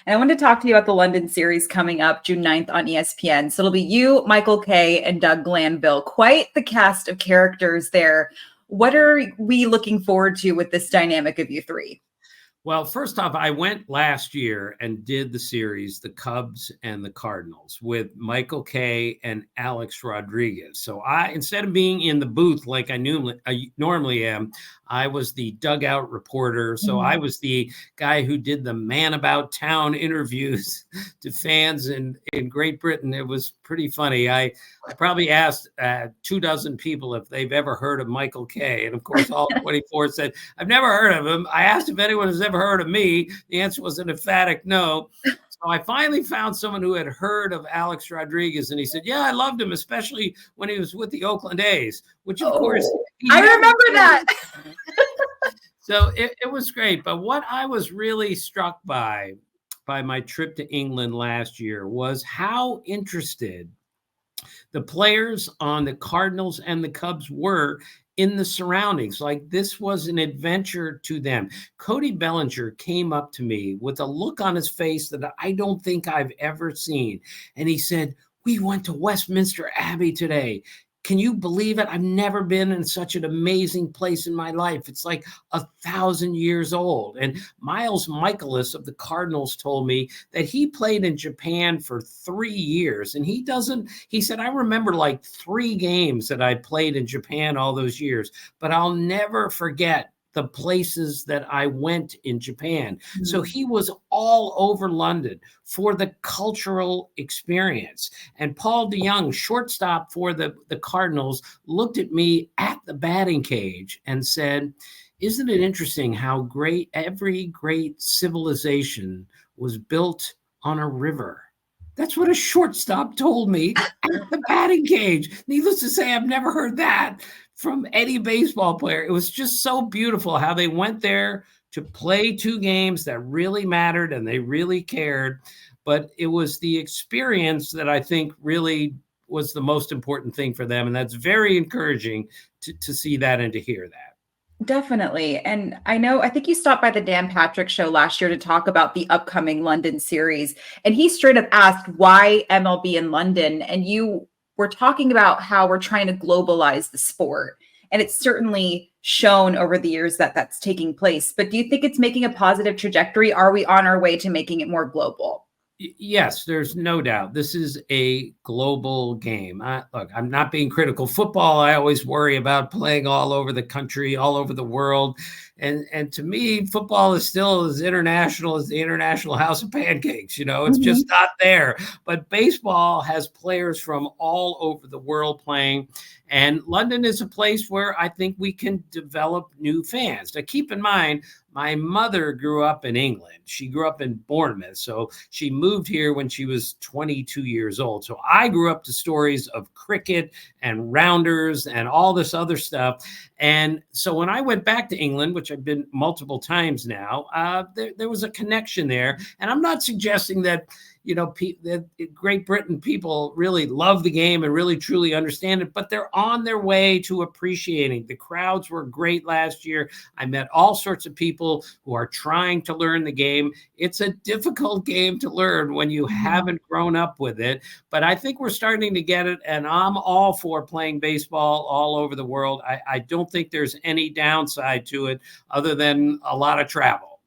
And I wanted to talk to you about the London series coming up June 9th on ESPN. So it'll be you, Michael Kay, and Doug Glanville. Quite the cast of characters there. What are we looking forward to with this dynamic of you three? Well, first off, I went last year and did the series, the Cubs and the Cardinals, with Michael Kay and Alex Rodriguez. So instead of being in the booth like I normally am, I was the dugout reporter. So I was the guy who did the man about town interviews to fans in Great Britain. It was pretty funny. I probably asked 24 people if they've ever heard of Michael Kay. And of course, all 24 said, I've never heard of him. I asked if anyone has ever heard of me. The answer was an emphatic no. So I finally found someone who had heard of Alex Rodriguez, and he said, yeah, I loved him, especially when he was with the Oakland A's, which of course. I remember that. So it was great. But what I was really struck by my trip to England last year was how interested the players on the Cardinals and the Cubs were in the surroundings. Like, this was an adventure to them. Cody Bellinger came up to me with a look on his face that I don't think I've ever seen. And he said, we went to Westminster Abbey today. Can you believe it? I've never been in such an amazing place in my life. It's like 1,000 years old. And Miles Michaelis of the Cardinals told me that he played in Japan for 3 years. And he said, I remember like 3 games that I played in Japan all those years, but I'll never forget the places that I went in Japan. Mm-hmm. So he was all over London for the cultural experience. And Paul DeYoung, shortstop for the Cardinals, looked at me at the batting cage and said, isn't it interesting how every great civilization was built on a river? That's what a shortstop told me at the batting cage. Needless to say, I've never heard that from any baseball player. It was just so beautiful how they went there to play 2 games that really mattered and they really cared. But it was the experience that I think really was the most important thing for them. And that's very encouraging to see that and to hear that. Definitely. And I think you stopped by the Dan Patrick show last year to talk about the upcoming London series. And he straight up asked, why MLB in London? And you were talking about how we're trying to globalize the sport. And it's certainly shown over the years that that's taking place. But do you think it's making a positive trajectory? Are we on our way to making it more global? Yes, there's no doubt. This is a global game. Look, I'm not being critical. Football, I always worry about playing all over the country, all over the world. And to me, football is still as international as the International House of Pancakes. It's just not there. But baseball has players from all over the world playing. And London is a place where I think we can develop new fans. Now, keep in mind, my mother grew up in England. She grew up in Bournemouth. So she moved here when she was 22 years old. So I grew up to stories of cricket and rounders and all this other stuff. And so when I went back to England, which I've been multiple times now, there was a connection there. And I'm not suggesting that, that Great Britain people really love the game and really truly understand it, but they're on their way to appreciating. The crowds were great last year. I met all sorts of people who are trying to learn the game. It's a difficult game to learn when you haven't grown up with it, but I think we're starting to get it, and I'm all for playing baseball all over the world. I don't think there's any downside to it other than a lot of travel.